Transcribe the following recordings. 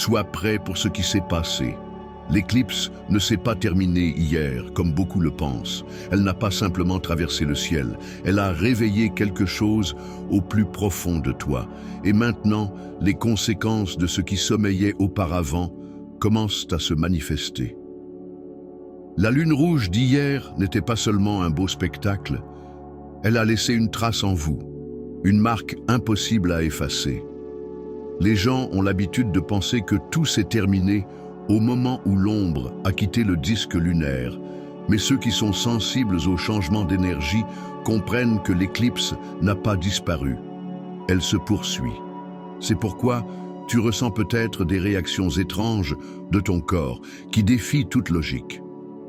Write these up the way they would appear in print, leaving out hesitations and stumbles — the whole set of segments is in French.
Sois prêt pour ce qui s'est passé. L'éclipse ne s'est pas terminée hier, comme beaucoup le pensent. Elle n'a pas simplement traversé le ciel. Elle a réveillé quelque chose au plus profond de toi. Et maintenant, les conséquences de ce qui sommeillait auparavant commencent à se manifester. La lune rouge d'hier n'était pas seulement un beau spectacle. Elle a laissé une trace en vous, une marque impossible à effacer. Les gens ont l'habitude de penser que tout s'est terminé au moment où l'ombre a quitté le disque lunaire, mais ceux qui sont sensibles aux changements d'énergie comprennent que l'éclipse n'a pas disparu. Elle se poursuit. C'est pourquoi tu ressens peut-être des réactions étranges de ton corps qui défient toute logique.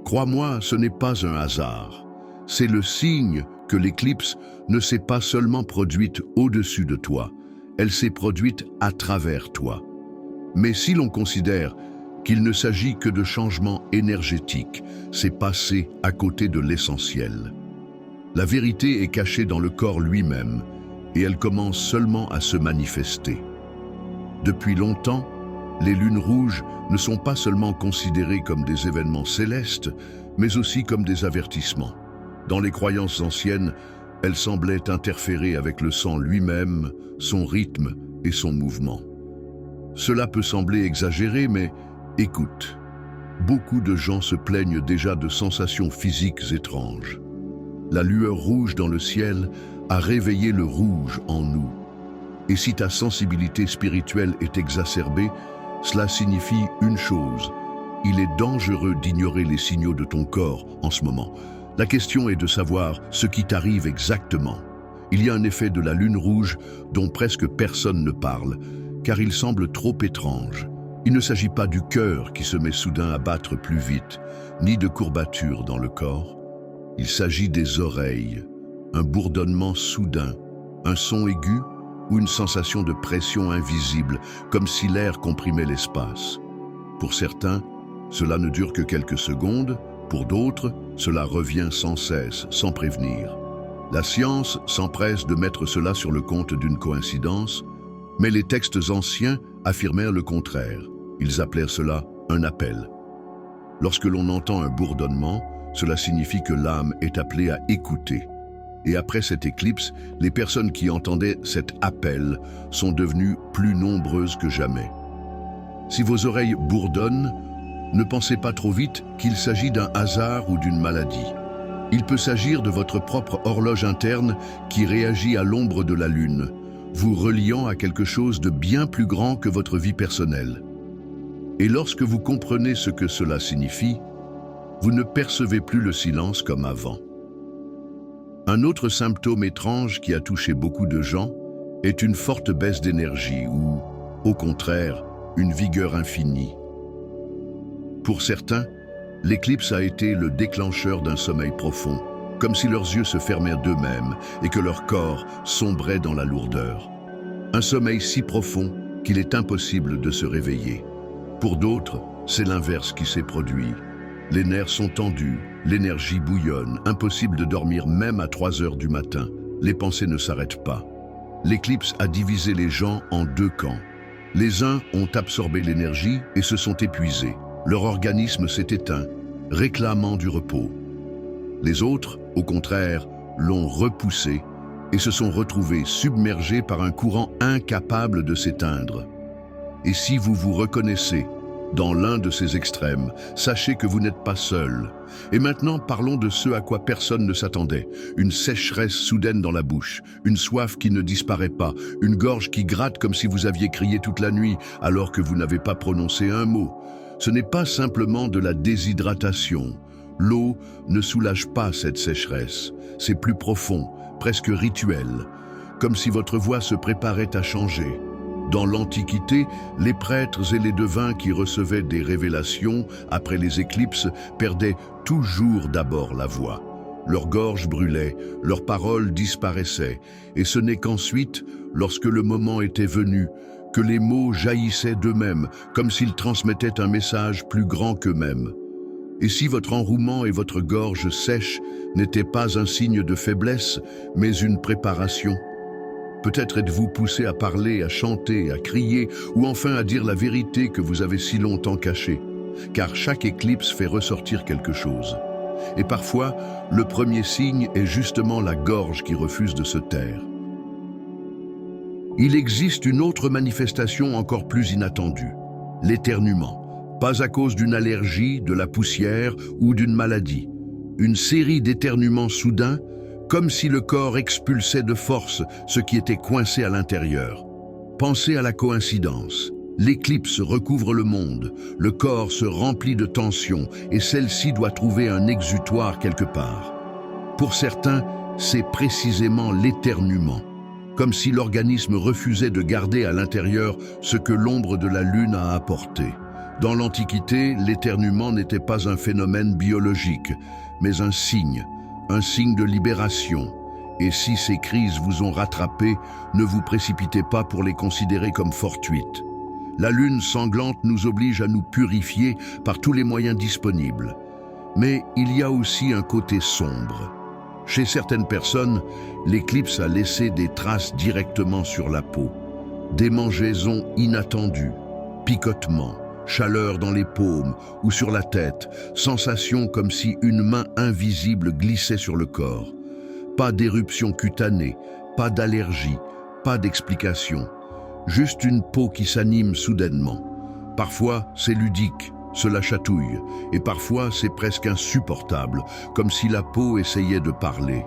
Crois-moi, ce n'est pas un hasard. C'est le signe que l'éclipse ne s'est pas seulement produite au-dessus de toi, elle s'est produite à travers toi. Mais si l'on considère qu'il ne s'agit que de changements énergétiques, c'est passer à côté de l'essentiel. La vérité est cachée dans le corps lui-même, et elle commence seulement à se manifester. Depuis longtemps, les lunes rouges ne sont pas seulement considérées comme des événements célestes, mais aussi comme des avertissements. Dans les croyances anciennes, elles semblaient interférer avec le sang lui-même, son rythme et son mouvement. Cela peut sembler exagéré, mais écoute, beaucoup de gens se plaignent déjà de sensations physiques étranges. La lueur rouge dans le ciel a réveillé le rouge en nous. Et si ta sensibilité spirituelle est exacerbée, cela signifie une chose: il est dangereux d'ignorer les signaux de ton corps en ce moment. La question est de savoir ce qui t'arrive exactement. Il y a un effet de la lune rouge dont presque personne ne parle, car il semble trop étrange. Il ne s'agit pas du cœur qui se met soudain à battre plus vite, ni de courbatures dans le corps. Il s'agit des oreilles, un bourdonnement soudain, un son aigu ou une sensation de pression invisible, comme si l'air comprimait l'espace. Pour certains, cela ne dure que quelques secondes, pour d'autres, cela revient sans cesse, sans prévenir. La science s'empresse de mettre cela sur le compte d'une coïncidence, mais les textes anciens affirmèrent le contraire. Ils appelèrent cela un appel. Lorsque l'on entend un bourdonnement, cela signifie que l'âme est appelée à écouter. Et après cette éclipse, les personnes qui entendaient cet appel sont devenues plus nombreuses que jamais. Si vos oreilles bourdonnent, ne pensez pas trop vite qu'il s'agit d'un hasard ou d'une maladie. Il peut s'agir de votre propre horloge interne qui réagit à l'ombre de la lune, vous reliant à quelque chose de bien plus grand que votre vie personnelle. Et lorsque vous comprenez ce que cela signifie, vous ne percevez plus le silence comme avant. Un autre symptôme étrange qui a touché beaucoup de gens est une forte baisse d'énergie ou, au contraire, une vigueur infinie. Pour certains, l'éclipse a été le déclencheur d'un sommeil profond, comme si leurs yeux se fermèrent d'eux-mêmes et que leur corps sombrait dans la lourdeur. Un sommeil si profond qu'il est impossible de se réveiller. Pour d'autres, c'est l'inverse qui s'est produit. Les nerfs sont tendus, l'énergie bouillonne, impossible de dormir même à 3 heures du matin. Les pensées ne s'arrêtent pas. L'éclipse a divisé les gens en deux camps. Les uns ont absorbé l'énergie et se sont épuisés. Leur organisme s'est éteint, réclamant du repos. Les autres, au contraire, l'ont repoussé et se sont retrouvés submergés par un courant incapable de s'éteindre. Et si vous vous reconnaissez dans l'un de ces extrêmes, sachez que vous n'êtes pas seul. Et maintenant, parlons de ce à quoi personne ne s'attendait. Une sécheresse soudaine dans la bouche, une soif qui ne disparaît pas, une gorge qui gratte comme si vous aviez crié toute la nuit alors que vous n'avez pas prononcé un mot. Ce n'est pas simplement de la déshydratation. L'eau ne soulage pas cette sécheresse. C'est plus profond, presque rituel, comme si votre voix se préparait à changer. Dans l'Antiquité, les prêtres et les devins qui recevaient des révélations après les éclipses perdaient toujours d'abord la voix. Leur gorge brûlait, leurs paroles disparaissaient, et ce n'est qu'ensuite, lorsque le moment était venu, que les mots jaillissaient d'eux-mêmes, comme s'ils transmettaient un message plus grand qu'eux-mêmes. Et si votre enrouement et votre gorge sèche n'étaient pas un signe de faiblesse, mais une préparation, Peut-être êtes-vous poussé à parler, à chanter, à crier, ou enfin à dire la vérité que vous avez si longtemps cachée. Car chaque éclipse fait ressortir quelque chose. Et parfois, le premier signe est justement la gorge qui refuse de se taire. Il existe une autre manifestation encore plus inattendue, l'éternuement. Pas à cause d'une allergie, de la poussière ou d'une maladie. Une série d'éternuements soudains, comme si le corps expulsait de force ce qui était coincé à l'intérieur. Pensez à la coïncidence. L'éclipse recouvre le monde, le corps se remplit de tension et celle-ci doit trouver un exutoire quelque part. Pour certains, c'est précisément l'éternuement, comme si l'organisme refusait de garder à l'intérieur ce que l'ombre de la lune a apporté. Dans l'Antiquité, l'éternuement n'était pas un phénomène biologique, mais un signe de libération. Et si ces crises vous ont rattrapé, ne vous précipitez pas pour les considérer comme fortuites. La lune sanglante nous oblige à nous purifier par tous les moyens disponibles. Mais il y a aussi un côté sombre. Chez certaines personnes, l'éclipse a laissé des traces directement sur la peau. Démangeaisons inattendues, picotements, chaleur dans les paumes ou sur la tête, sensation comme si une main invisible glissait sur le corps. Pas d'éruption cutanée, pas d'allergie, pas d'explication. Juste une peau qui s'anime soudainement. Parfois, c'est ludique, cela chatouille, et parfois, c'est presque insupportable, comme si la peau essayait de parler.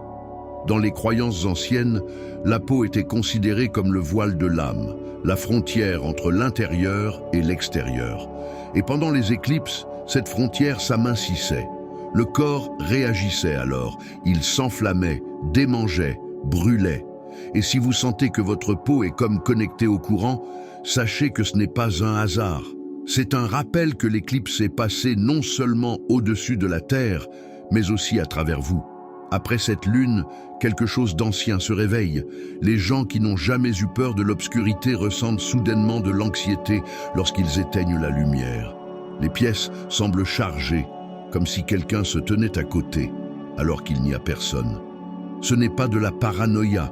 Dans les croyances anciennes, la peau était considérée comme le voile de l'âme, la frontière entre l'intérieur et l'extérieur. Et pendant les éclipses, cette frontière s'amincissait. Le corps réagissait alors, il s'enflammait, démangeait, brûlait. Et si vous sentez que votre peau est comme connectée au courant, sachez que ce n'est pas un hasard. C'est un rappel que l'éclipse est passée non seulement au-dessus de la Terre, mais aussi à travers vous. Après cette lune, quelque chose d'ancien se réveille. Les gens qui n'ont jamais eu peur de l'obscurité ressentent soudainement de l'anxiété lorsqu'ils éteignent la lumière. Les pièces semblent chargées, comme si quelqu'un se tenait à côté, alors qu'il n'y a personne. Ce n'est pas de la paranoïa,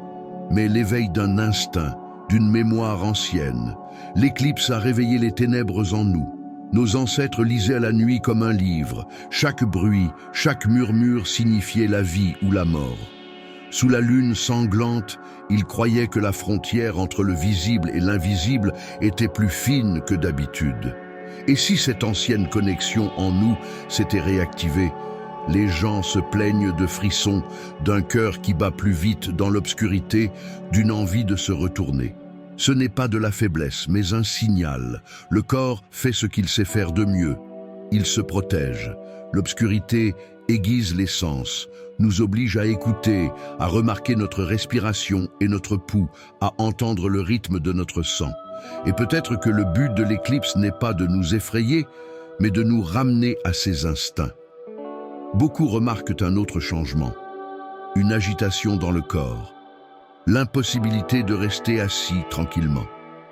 mais l'éveil d'un instinct, d'une mémoire ancienne. L'éclipse a réveillé les ténèbres en nous. Nos ancêtres lisaient à la nuit comme un livre. Chaque bruit, chaque murmure signifiait la vie ou la mort. Sous la lune sanglante, ils croyaient que la frontière entre le visible et l'invisible était plus fine que d'habitude. Et si cette ancienne connexion en nous s'était réactivée, les gens se plaignent de frissons, d'un cœur qui bat plus vite dans l'obscurité, d'une envie de se retourner. Ce n'est pas de la faiblesse, mais un signal. Le corps fait ce qu'il sait faire de mieux. Il se protège. L'obscurité aiguise les sens, nous oblige à écouter, à remarquer notre respiration et notre pouls, à entendre le rythme de notre sang. Et peut-être que le but de l'éclipse n'est pas de nous effrayer, mais de nous ramener à ces instincts. Beaucoup remarquent un autre changement, une agitation dans le corps, l'impossibilité de rester assis tranquillement.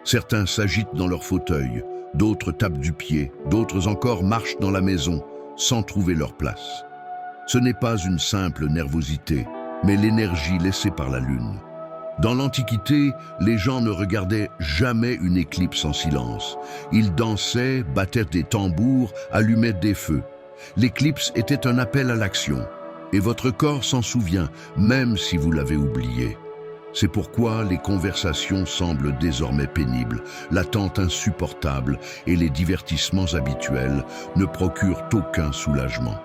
Certains s'agitent dans leur fauteuil, d'autres tapent du pied, d'autres encore marchent dans la maison sans trouver leur place. Ce n'est pas une simple nervosité, mais l'énergie laissée par la lune. Dans l'Antiquité, les gens ne regardaient jamais une éclipse en silence. Ils dansaient, battaient des tambours, allumaient des feux. L'éclipse était un appel à l'action, et votre corps s'en souvient, même si vous l'avez oublié. C'est pourquoi les conversations semblent désormais pénibles, l'attente insupportable et les divertissements habituels ne procurent aucun soulagement.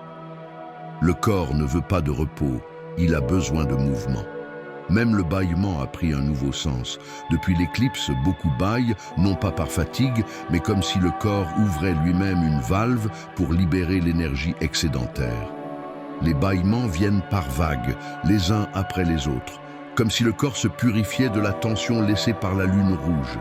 Le corps ne veut pas de repos, il a besoin de mouvement. Même le bâillement a pris un nouveau sens. Depuis l'éclipse, beaucoup bâillent, non pas par fatigue, mais comme si le corps ouvrait lui-même une valve pour libérer l'énergie excédentaire. Les bâillements viennent par vagues, les uns après les autres, comme si le corps se purifiait de la tension laissée par la lune rouge.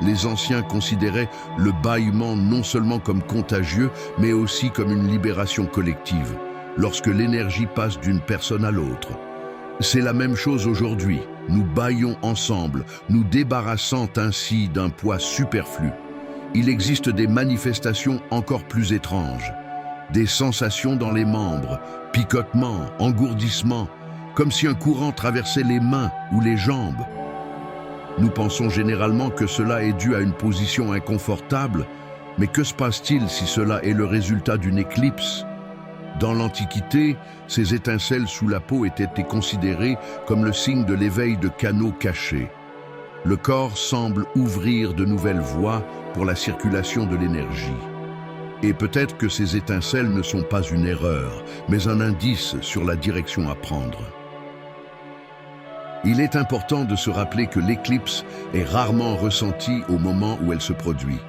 Les anciens considéraient le bâillement non seulement comme contagieux, mais aussi comme une libération collective, lorsque l'énergie passe d'une personne à l'autre. C'est la même chose aujourd'hui. Nous bâillons ensemble, nous débarrassant ainsi d'un poids superflu. Il existe des manifestations encore plus étranges. Des sensations dans les membres, picotements, engourdissements, comme si un courant traversait les mains ou les jambes. Nous pensons généralement que cela est dû à une position inconfortable, mais que se passe-t-il si cela est le résultat d'une éclipse? Dans l'Antiquité, ces étincelles sous la peau étaient considérées comme le signe de l'éveil de canaux cachés. Le corps semble ouvrir de nouvelles voies pour la circulation de l'énergie. Et peut-être que ces étincelles ne sont pas une erreur, mais un indice sur la direction à prendre. Il est important de se rappeler que l'éclipse est rarement ressentie au moment où elle se produit.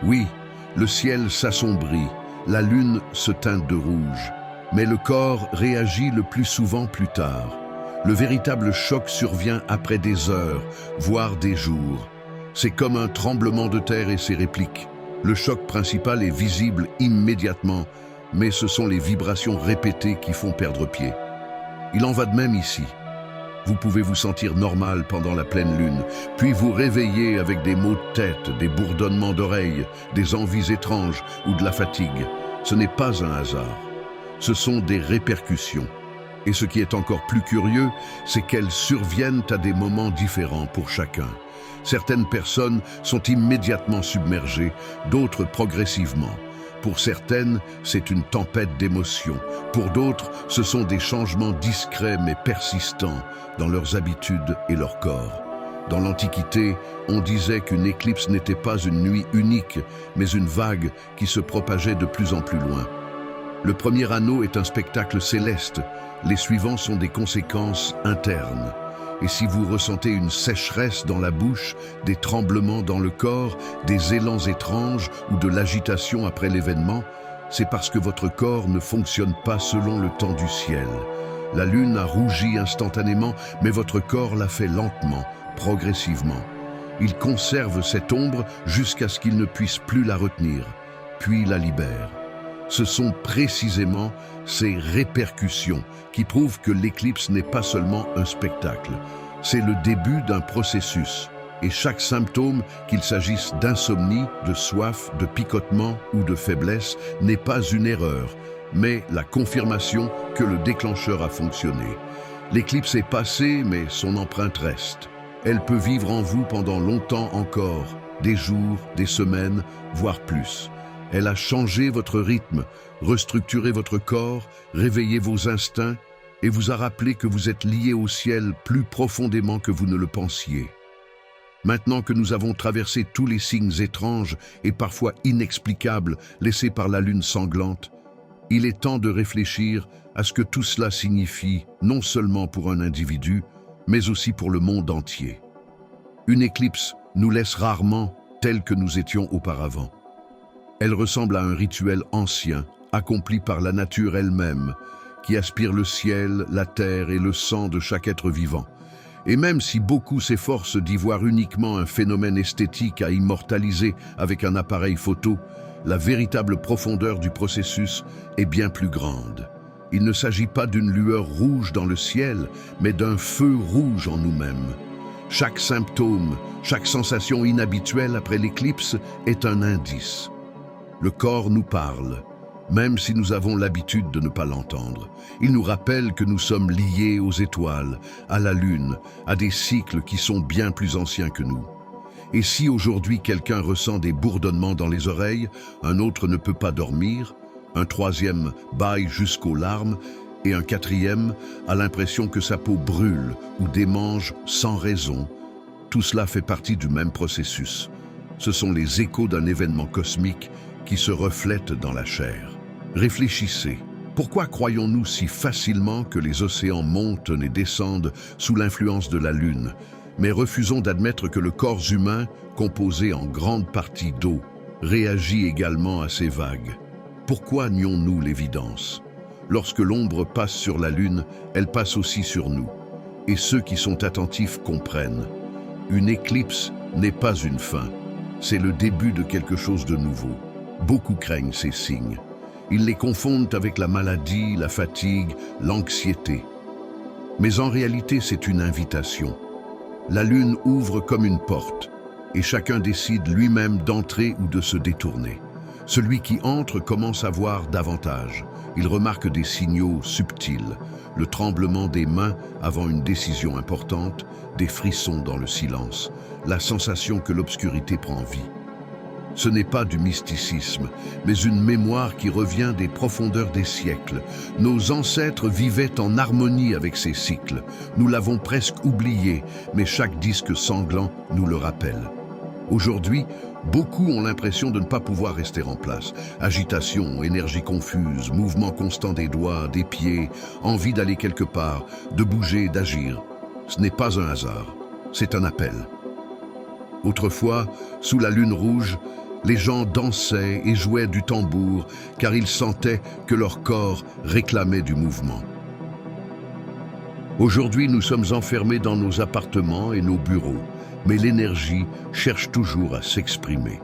Oui, le ciel s'assombrit, la lune se teinte de rouge, mais le corps réagit le plus souvent plus tard. Le véritable choc survient après des heures, voire des jours. C'est comme un tremblement de terre et ses répliques. Le choc principal est visible immédiatement, mais ce sont les vibrations répétées qui font perdre pied. Il en va de même ici. Vous pouvez vous sentir normal pendant la pleine lune, puis vous réveiller avec des maux de tête, des bourdonnements d'oreilles, des envies étranges ou de la fatigue. Ce n'est pas un hasard. Ce sont des répercussions. Et ce qui est encore plus curieux, c'est qu'elles surviennent à des moments différents pour chacun. Certaines personnes sont immédiatement submergées, d'autres progressivement. Pour certaines, c'est une tempête d'émotions. Pour d'autres, ce sont des changements discrets mais persistants dans leurs habitudes et leur corps. Dans l'Antiquité, on disait qu'une éclipse n'était pas une nuit unique, mais une vague qui se propageait de plus en plus loin. Le premier anneau est un spectacle céleste, les suivants sont des conséquences internes. Et si vous ressentez une sécheresse dans la bouche, des tremblements dans le corps, des élans étranges ou de l'agitation après l'événement, c'est parce que votre corps ne fonctionne pas selon le temps du ciel. La lune a rougi instantanément, mais votre corps l'a fait lentement, progressivement. Il conserve cette ombre jusqu'à ce qu'il ne puisse plus la retenir, puis la libère. Ce sont précisément ces répercussions qui prouvent que l'éclipse n'est pas seulement un spectacle. C'est le début d'un processus. Et chaque symptôme, qu'il s'agisse d'insomnie, de soif, de picotement ou de faiblesse, n'est pas une erreur, mais la confirmation que le déclencheur a fonctionné. L'éclipse est passée, mais son empreinte reste. Elle peut vivre en vous pendant longtemps encore, des jours, des semaines, voire plus. Elle a changé votre rythme, restructuré votre corps, réveillé vos instincts et vous a rappelé que vous êtes lié au ciel plus profondément que vous ne le pensiez. Maintenant que nous avons traversé tous les signes étranges et parfois inexplicables laissés par la lune sanglante, il est temps de réfléchir à ce que tout cela signifie non seulement pour un individu, mais aussi pour le monde entier. Une éclipse nous laisse rarement tels que nous étions auparavant. Elle ressemble à un rituel ancien, accompli par la nature elle-même, qui aspire le ciel, la terre et le sang de chaque être vivant. Et même si beaucoup s'efforcent d'y voir uniquement un phénomène esthétique à immortaliser avec un appareil photo, la véritable profondeur du processus est bien plus grande. Il ne s'agit pas d'une lueur rouge dans le ciel, mais d'un feu rouge en nous-mêmes. Chaque symptôme, chaque sensation inhabituelle après l'éclipse est un indice. Le corps nous parle, même si nous avons l'habitude de ne pas l'entendre. Il nous rappelle que nous sommes liés aux étoiles, à la lune, à des cycles qui sont bien plus anciens que nous. Et si aujourd'hui quelqu'un ressent des bourdonnements dans les oreilles, un autre ne peut pas dormir, un troisième bâille jusqu'aux larmes, et un quatrième a l'impression que sa peau brûle ou démange sans raison, tout cela fait partie du même processus. Ce sont les échos d'un événement cosmique qui se reflètent dans la chair. Réfléchissez. Pourquoi croyons-nous si facilement que les océans montent et descendent sous l'influence de la Lune, mais refusons d'admettre que le corps humain, composé en grande partie d'eau, réagit également à ces vagues? Pourquoi nions-nous l'évidence? Lorsque l'ombre passe sur la Lune, elle passe aussi sur nous. Et ceux qui sont attentifs comprennent. Une éclipse n'est pas une fin, c'est le début de quelque chose de nouveau. Beaucoup craignent ces signes. Ils les confondent avec la maladie, la fatigue, l'anxiété. Mais en réalité, c'est une invitation. La lune ouvre comme une porte, et chacun décide lui-même d'entrer ou de se détourner. Celui qui entre commence à voir davantage. Il remarque des signaux subtils, le tremblement des mains avant une décision importante, des frissons dans le silence, la sensation que l'obscurité prend vie. Ce n'est pas du mysticisme, mais une mémoire qui revient des profondeurs des siècles. Nos ancêtres vivaient en harmonie avec ces cycles. Nous l'avons presque oublié, mais chaque disque sanglant nous le rappelle. Aujourd'hui, beaucoup ont l'impression de ne pas pouvoir rester en place. Agitation, énergie confuse, mouvement constant des doigts, des pieds, envie d'aller quelque part, de bouger, d'agir. Ce n'est pas un hasard, c'est un appel. Autrefois, sous la lune rouge, les gens dansaient et jouaient du tambour car ils sentaient que leur corps réclamait du mouvement. Aujourd'hui, nous sommes enfermés dans nos appartements et nos bureaux, mais l'énergie cherche toujours à s'exprimer.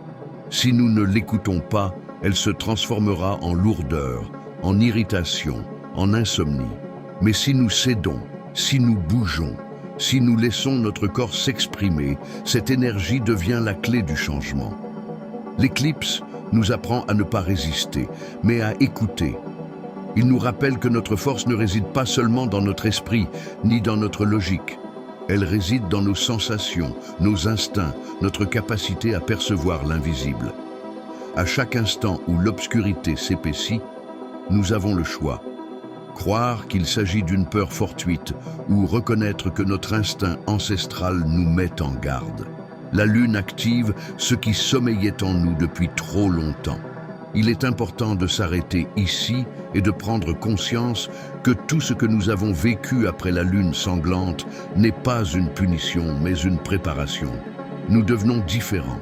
Si nous ne l'écoutons pas, elle se transformera en lourdeur, en irritation, en insomnie. Mais si nous cédons, si nous bougeons, si nous laissons notre corps s'exprimer, cette énergie devient la clé du changement. L'éclipse nous apprend à ne pas résister, mais à écouter. Il nous rappelle que notre force ne réside pas seulement dans notre esprit, ni dans notre logique. Elle réside dans nos sensations, nos instincts, notre capacité à percevoir l'invisible. À chaque instant où l'obscurité s'épaissit, nous avons le choix. Croire qu'il s'agit d'une peur fortuite ou reconnaître que notre instinct ancestral nous met en garde. La lune active ce qui sommeillait en nous depuis trop longtemps. Il est important de s'arrêter ici et de prendre conscience que tout ce que nous avons vécu après la lune sanglante n'est pas une punition, mais une préparation. Nous devenons différents.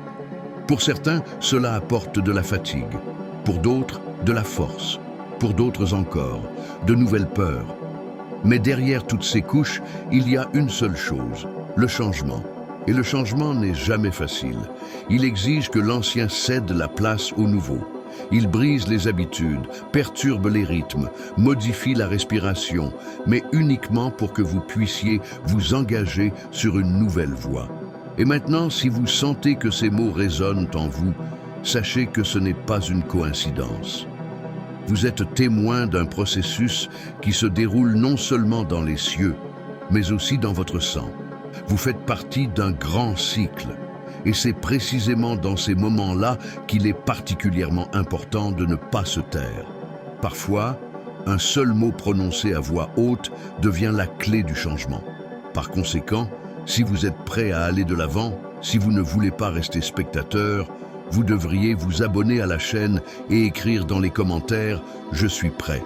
Pour certains, cela apporte de la fatigue. Pour d'autres, de la force. Pour d'autres encore, de nouvelles peurs. Mais derrière toutes ces couches, il y a une seule chose, le changement. Et le changement n'est jamais facile. Il exige que l'ancien cède la place au nouveau. Il brise les habitudes, perturbe les rythmes, modifie la respiration, mais uniquement pour que vous puissiez vous engager sur une nouvelle voie. Et maintenant, si vous sentez que ces mots résonnent en vous, sachez que ce n'est pas une coïncidence. Vous êtes témoin d'un processus qui se déroule non seulement dans les cieux, mais aussi dans votre sang. Vous faites partie d'un grand cycle. Et c'est précisément dans ces moments-là qu'il est particulièrement important de ne pas se taire. Parfois, un seul mot prononcé à voix haute devient la clé du changement. Par conséquent, si vous êtes prêt à aller de l'avant, si vous ne voulez pas rester spectateur, vous devriez vous abonner à la chaîne et écrire dans les commentaires « Je suis prêt ».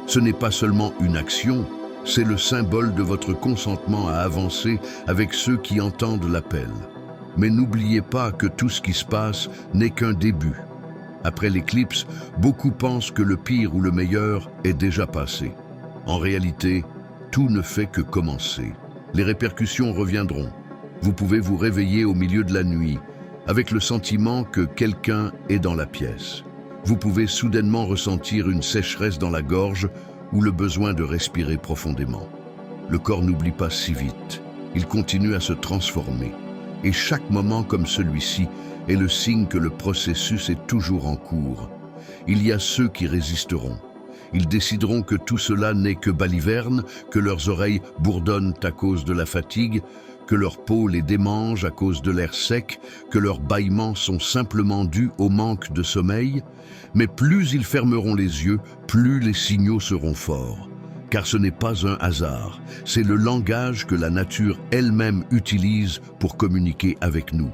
Ce n'est pas seulement une action, c'est le symbole de votre consentement à avancer avec ceux qui entendent l'appel. Mais n'oubliez pas que tout ce qui se passe n'est qu'un début. Après l'éclipse, beaucoup pensent que le pire ou le meilleur est déjà passé. En réalité, tout ne fait que commencer. Les répercussions reviendront. Vous pouvez vous réveiller au milieu de la nuit, avec le sentiment que quelqu'un est dans la pièce. Vous pouvez soudainement ressentir une sécheresse dans la gorge ou le besoin de respirer profondément. Le corps n'oublie pas si vite. Il continue à se transformer. Et chaque moment comme celui-ci est le signe que le processus est toujours en cours. Il y a ceux qui résisteront. Ils décideront que tout cela n'est que baliverne, que leurs oreilles bourdonnent à cause de la fatigue, que leur peau les démange à cause de l'air sec, que leurs bâillements sont simplement dus au manque de sommeil. Mais plus ils fermeront les yeux, plus les signaux seront forts. Car ce n'est pas un hasard, c'est le langage que la nature elle-même utilise pour communiquer avec nous.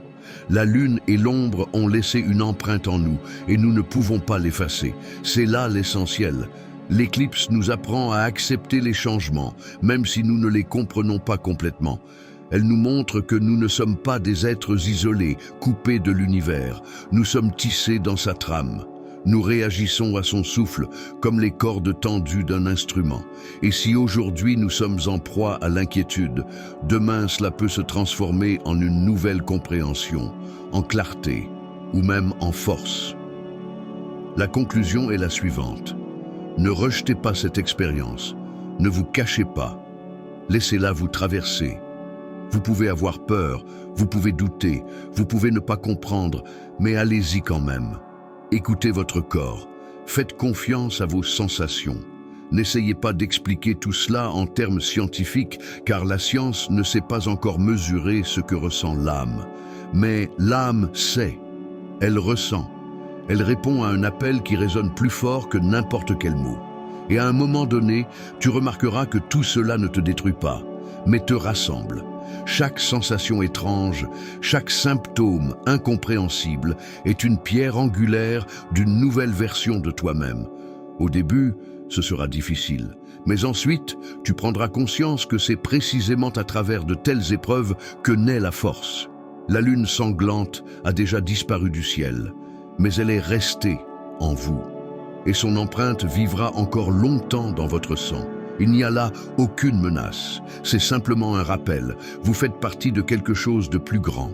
La lune et l'ombre ont laissé une empreinte en nous et nous ne pouvons pas l'effacer. C'est là l'essentiel. L'éclipse nous apprend à accepter les changements, même si nous ne les comprenons pas complètement. Elle nous montre que nous ne sommes pas des êtres isolés, coupés de l'univers. Nous sommes tissés dans sa trame. Nous réagissons à son souffle comme les cordes tendues d'un instrument. Et si aujourd'hui nous sommes en proie à l'inquiétude, demain cela peut se transformer en une nouvelle compréhension, en clarté ou même en force. La conclusion est la suivante. Ne rejetez pas cette expérience, ne vous cachez pas, laissez-la vous traverser. Vous pouvez avoir peur, vous pouvez douter, vous pouvez ne pas comprendre, mais allez-y quand même. Écoutez votre corps. Faites confiance à vos sensations. N'essayez pas d'expliquer tout cela en termes scientifiques, car la science ne sait pas encore mesurer ce que ressent l'âme. Mais l'âme sait. Elle ressent. Elle répond à un appel qui résonne plus fort que n'importe quel mot. Et à un moment donné, tu remarqueras que tout cela ne te détruit pas, mais te rassemble. Chaque sensation étrange, chaque symptôme incompréhensible est une pierre angulaire d'une nouvelle version de toi-même. Au début, ce sera difficile, mais ensuite, tu prendras conscience que c'est précisément à travers de telles épreuves que naît la force. La lune sanglante a déjà disparu du ciel, mais elle est restée en vous. Et son empreinte vivra encore longtemps dans votre sang. Il n'y a là aucune menace, c'est simplement un rappel. Vous faites partie de quelque chose de plus grand.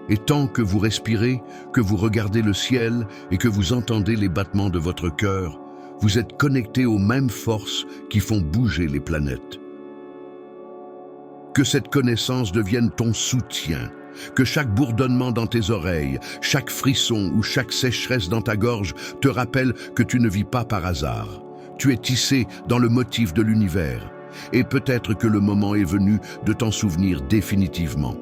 Et tant que vous respirez, que vous regardez le ciel et que vous entendez les battements de votre cœur, vous êtes connecté aux mêmes forces qui font bouger les planètes. Que cette connaissance devienne ton soutien, que chaque bourdonnement dans tes oreilles, chaque frisson ou chaque sécheresse dans ta gorge te rappelle que tu ne vis pas par hasard. Tu es tissé dans le motif de l'univers, et peut-être que le moment est venu de t'en souvenir définitivement.